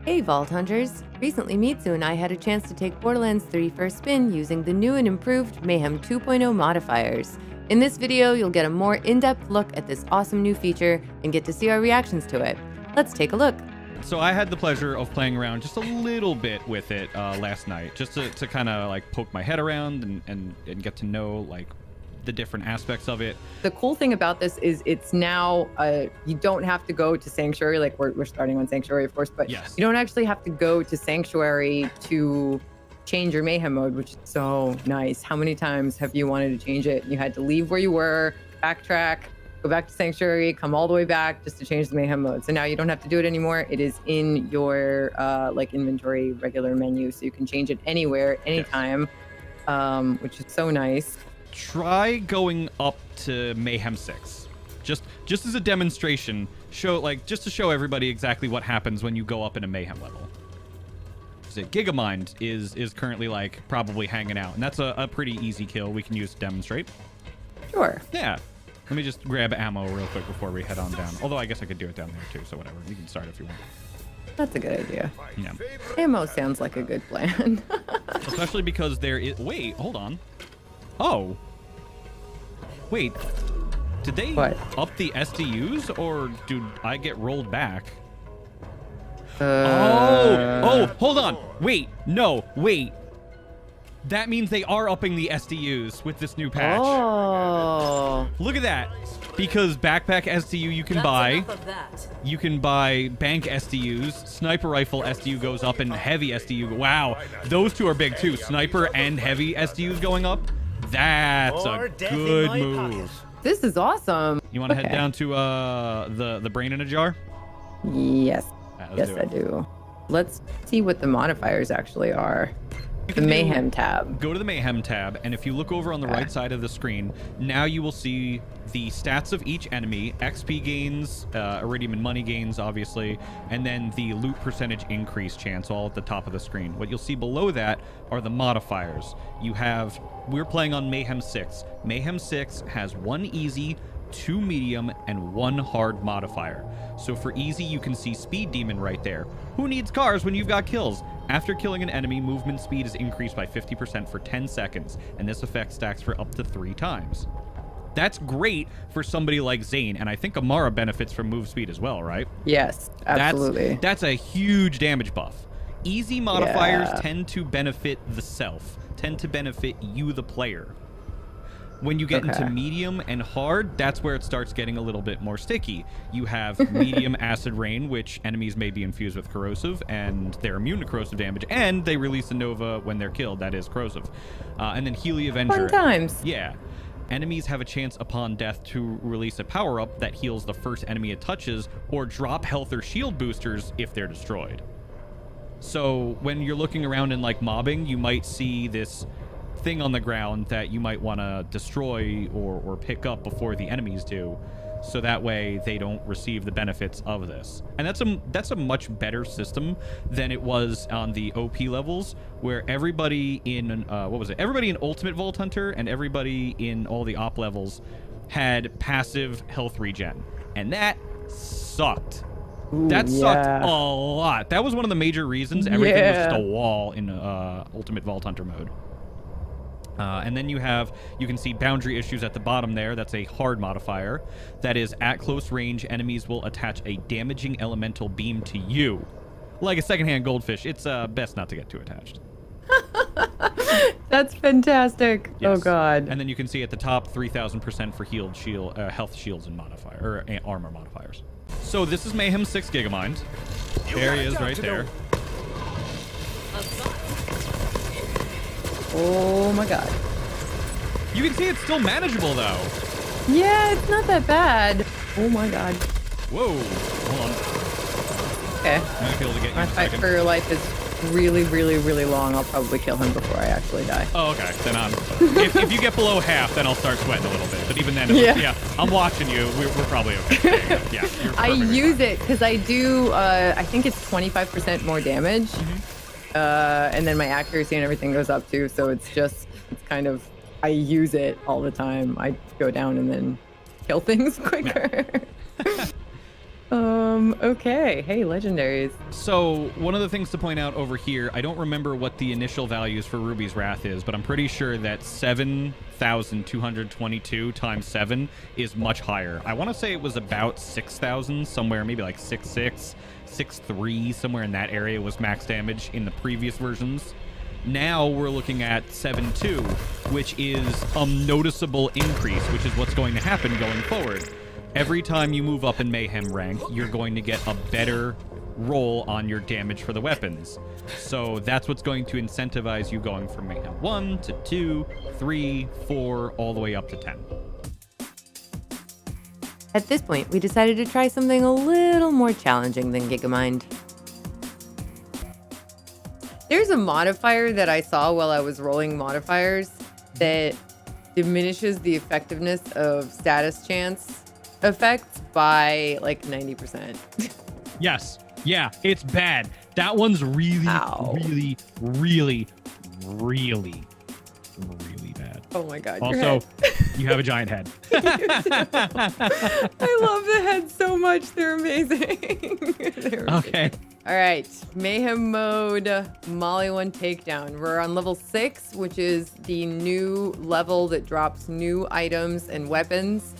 Hey Vault Hunters! Recently Mitsu and I had a chance to take Borderlands 3 for a spin using the new and improved Mayhem 2.0 modifiers. In this video, you'll get a more in-depth look at this awesome new feature and get to see our reactions to it. Let's take a look. So I had the pleasure of playing around just a little bit with it last night, just to kind of like poke my head around and get to know like the different aspects of it. The cool thing about this is it's now, you don't have to go to Sanctuary, like we're starting on Sanctuary of course, but Yes. You don't actually have to go to Sanctuary to change your Mayhem mode, which is so nice. How many times have you wanted to change it? You had to leave where you were, backtrack, go back to Sanctuary, come all the way back just to change the Mayhem mode. So now you don't have to do it anymore. It is in your like inventory regular menu, so you can change it anywhere, anytime, which is so nice. Try going up to Mayhem 6. Just as a demonstration, just to show everybody exactly what happens when you go up in a Mayhem level. So Gigamind is currently like probably hanging out, and that's a pretty easy kill we can use to demonstrate. Sure. Yeah. Let me just grab ammo real quick before we head on down. Although I guess I could do it down there too, so whatever. You can start if you want. That's a good idea. Yeah. Ammo sounds like a good plan. Especially because there is... Wait, hold on. Oh. Wait. Did they up the SDUs, or do I get rolled back? Oh, hold on. Wait, no, wait. That means they are upping the SDUs with this new patch. Oh. Look at that. Because backpack SDU you can buy. You can buy bank SDUs. Sniper rifle SDU goes up and heavy SDU. Wow. Those two are big too. Sniper and heavy SDUs going up. That's a good move. This is awesome. You want to head down to the brain in a jar? Yes. Right, yes, I do. Let's see what the modifiers actually are. The Mayhem tab. Go to the Mayhem tab, and if you look over on the right side of the screen, now you will see the stats of each enemy, XP gains, Iridium and money gains, obviously, and then the loot percentage increase chance all at the top of the screen. What you'll see below that are the modifiers. We're playing on Mayhem 6. Mayhem 6 has 1 easy, 2 medium, and 1 hard modifier. So for easy, you can see Speed Demon right there. Who needs cars when you've got kills? After killing an enemy, movement speed is increased by 50% for 10 seconds, and this effect stacks for up to 3 times. That's great for somebody like Zane, and I think Amara benefits from move speed as well, right? Yes, absolutely. That's a huge damage buff. Easy modifiers tend to benefit the self, tend to benefit you, the player. When you get into medium and hard, that's where it starts getting a little bit more sticky. You have medium acid rain, which enemies may be infused with corrosive, and they're immune to corrosive damage, and they release a nova when they're killed, that is corrosive. And then Healy Avenger. Fun times. Yeah. Enemies have a chance upon death to release a power-up that heals the first enemy it touches, or drop health or shield boosters if they're destroyed. So when you're looking around in like mobbing, you might see this thing on the ground that you might want to destroy or pick up before the enemies do, so that way they don't receive the benefits of this. And that's a much better system than it was on the OP levels, where everybody in everybody in Ultimate Vault Hunter and everybody in all the op levels had passive health regen, and that sucked. That sucked a lot. That was one of the major reasons everything was just a wall in Ultimate Vault Hunter mode. And then you can see boundary issues at the bottom there. That's a hard modifier. That is, at close range, enemies will attach a damaging elemental beam to you. Like a secondhand goldfish, it's best not to get too attached. That's fantastic. Yes. Oh god. And then you can see at the top 3,000% for health shields and armor modifiers. So this is Mayhem 6 Gigamind. There he is right there. Oh my god. You can see it's still manageable though. Yeah, it's not that bad. Oh my god. Whoa. Hold on. Okay. I'm gonna be able to get you My in a fight second. for your life is really, really, really long. I'll probably kill him before I actually die. Oh, okay. Then if you get below half, then I'll start sweating a little bit. But even then, I'm watching you. We're probably okay. Yeah. I use it because I do. I think it's 25% more damage. And then my accuracy and everything goes up too, so it's kind of, I use it all the time. I go down and then kill things quicker. Okay. Hey, legendaries. So one of the things to point out over here, I don't remember what the initial values for Ruby's Wrath is, but I'm pretty sure that 7,222 times 7 is much higher. I want to say it was about 6,000, somewhere maybe like 6.6, 6.3, somewhere in that area was max damage in the previous versions. Now we're looking at 7.2, which is a noticeable increase, which is what's going to happen going forward. Every time you move up in Mayhem rank, you're going to get a better roll on your damage for the weapons. So that's what's going to incentivize you going from Mayhem 1 to 2, 3, 4, all the way up to 10. At this point, we decided to try something a little more challenging than Gigamind. There's a modifier that I saw while I was rolling modifiers that diminishes the effectiveness of status chance effects by like 90%. Yes. Yeah, it's bad. That one's really, really, really, really, really bad. Oh my god. Also, you have a giant head. I love the heads so much. They're amazing. Okay. All right. Mayhem mode, Molly 1 takedown. We're on level 6, which is the new level that drops new items and weapons.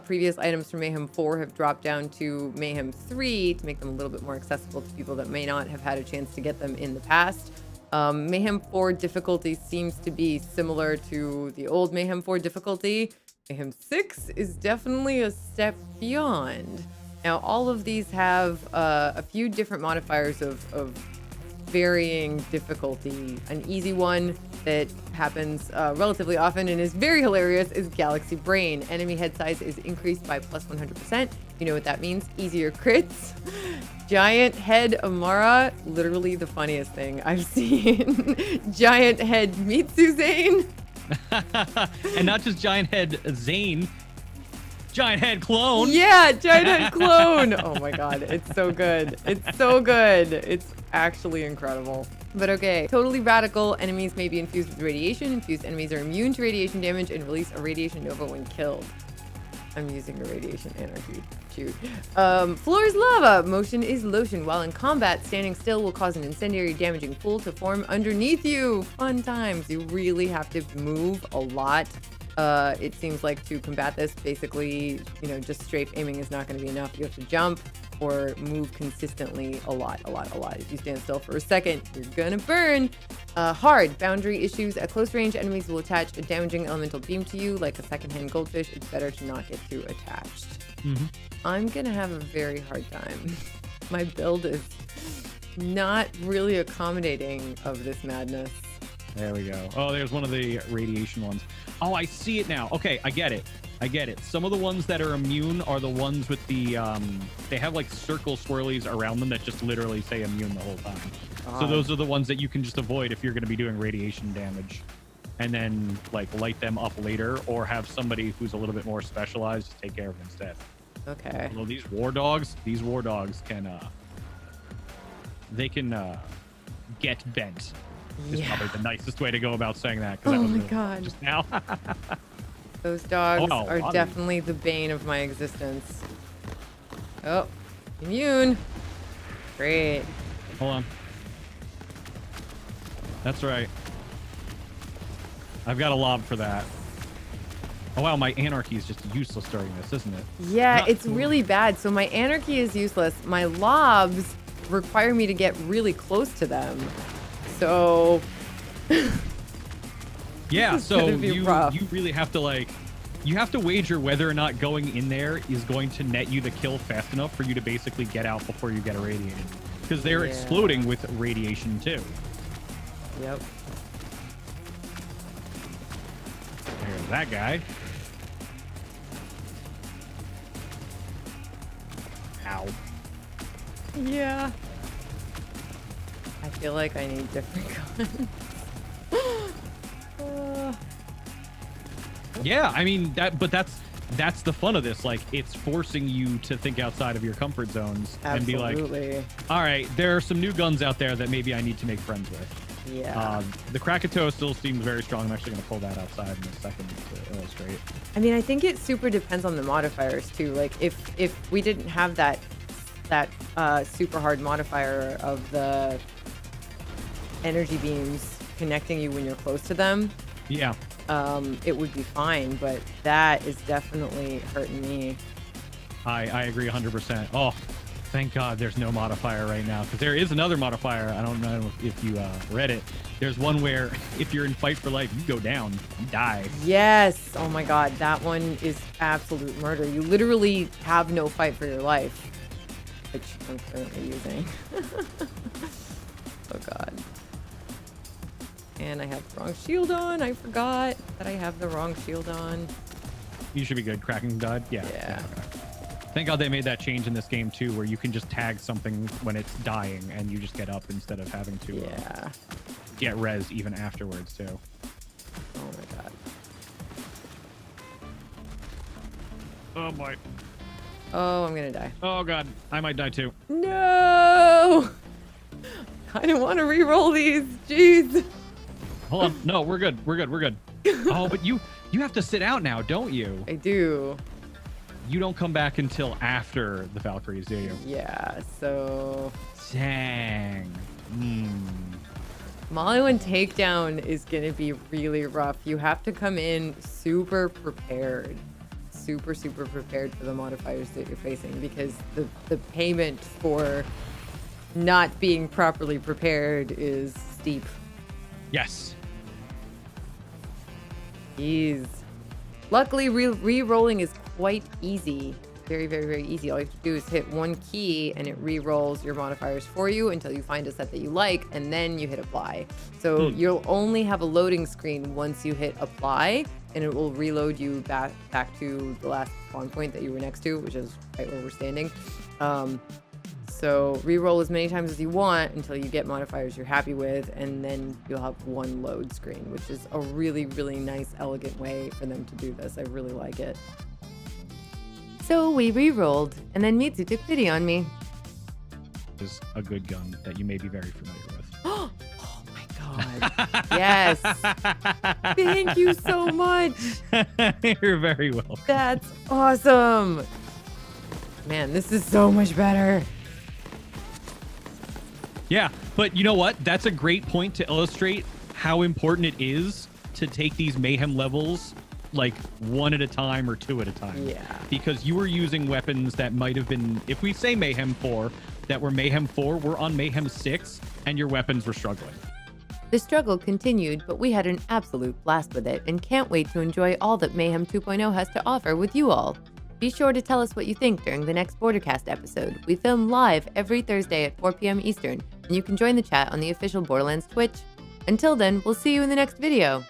Previous items from Mayhem 4 have dropped down to Mayhem 3 to make them a little bit more accessible to people that may not have had a chance to get them in the past. Mayhem 4 difficulty seems to be similar to the old Mayhem 4 difficulty. Mayhem 6 is definitely a step beyond. Now, all of these have a few different modifiers of varying difficulty. An easy one that happens relatively often and is very hilarious is Galaxy Brain. Enemy head size is increased by plus 100%. You know what that means? Easier crits. Giant head Amara, literally the funniest thing I've seen. Giant head Mitsu Zane. And not just giant head Zane. Giant head clone. Yeah, giant head clone. Oh my god, it's so good. It's so good. It's actually incredible. But okay, totally radical. Enemies may be infused with radiation. Infused enemies are immune to radiation damage and release a radiation nova when killed. I'm using a radiation anarchy. Shoot. Floor is lava. Motion is lotion. While in combat, standing still will cause an incendiary damaging pool to form underneath you. Fun times. You really have to move a lot. It seems like to combat this, basically, you know, just strafe aiming is not going to be enough. You have to jump or move consistently a lot. If you stand still for a second, you're gonna burn. Hard. Boundary issues. At close range, enemies will attach a damaging elemental beam to you, like a secondhand goldfish. It's better to not get too attached. Mm-hmm. I'm gonna have a very hard time. My build is not really accommodating of this madness. There we go. Oh, there's one of the radiation ones. Oh, I see it now. Okay, I get it. Some of the ones that are immune are the ones with the, they have like circle swirlies around them that just literally say immune the whole time. So those are the ones that you can just avoid if you're going to be doing radiation damage. And then like light them up later or have somebody who's a little bit more specialized to take care of it instead. Okay. Well, these war dogs can, they can get bent. Is probably the nicest way to go about saying that. Oh that was my really god. just now. Those dogs are definitely the bane of my existence. Oh, immune. Great. Hold on. That's right. I've got a lob for that. Oh wow, my anarchy is just useless during this, isn't it? Yeah, it's really bad. So my anarchy is useless. My lobs require me to get really close to them. So yeah, so you really have to you have to wager whether or not going in there is going to net you the kill fast enough for you to basically get out before you get irradiated. Because they're exploding with radiation too. Yep. There's that guy. Ow. Yeah. I feel like I need different guns. Yeah, I mean that's the fun of this. Like, it's forcing you to think outside of your comfort zones and be like, all right, there are some new guns out there that maybe I need to make friends with. Yeah. The Krakatoa still seems very strong. I'm actually going to pull that outside in a second to illustrate. I mean, I think it super depends on the modifiers too. Like if we didn't have that that super hard modifier of the energy beams connecting you when you're close to them, Yeah. it would be fine, but that is definitely hurting me. I agree 100%. Oh, thank God there's no modifier right now, because there is another modifier. I don't know if you read it. There's one where if you're in fight for life, you go down, you die. Yes. Oh my God. That one is absolute murder. You literally have no fight for your life, which I'm currently using. Oh God. And I have the wrong shield on. I forgot that I have the wrong shield on. You should be good. Kraken died? Yeah. Okay. Thank God they made that change in this game too, where you can just tag something when it's dying and you just get up instead of having to get res even afterwards too. Oh my God. Oh boy. Oh, I'm gonna die. Oh God, I might die too. No! I don't want to re-roll these. Jeez. Hold on. No, we're good. We're good. Oh, but you have to sit out now, don't you? I do. You don't come back until after the Valkyries, do you? Yeah, so... Dang. Molly 1 takedown is going to be really rough. You have to come in super prepared. Super prepared for the modifiers that you're facing, because the payment for not being properly prepared is steep. Yes. Jeez. Luckily, re-rolling is quite easy. Very easy. All you have to do is hit one key and it re-rolls your modifiers for you until you find a set that you like, and then you hit apply. So you'll only have a loading screen once you hit apply, and it will reload you back to the last spawn point that you were next to, which is right where we're standing. So re-roll as many times as you want until you get modifiers you're happy with, and then you'll have one load screen, which is a really nice, elegant way for them to do this. I really like it. So we re-rolled, and then Mitsu took pity on me. Is a good gun that you may be very familiar with. Oh my God. Yes. Thank you so much. You're very welcome. That's awesome. Man, this is so much better. Yeah, but you know what? That's a great point to illustrate how important it is to take these mayhem levels like one at a time or two at a time. Yeah. Because you were using weapons that might have been, if we say Mayhem 4, that were Mayhem 4, we're on Mayhem 6, and your weapons were struggling. The struggle continued, but we had an absolute blast with it and can't wait to enjoy all that Mayhem 2.0 has to offer with you all. Be sure to tell us what you think during the next Bordercast episode. We film live every Thursday at 4 p.m. Eastern, and you can join the chat on the official Borderlands Twitch. Until then, we'll see you in the next video.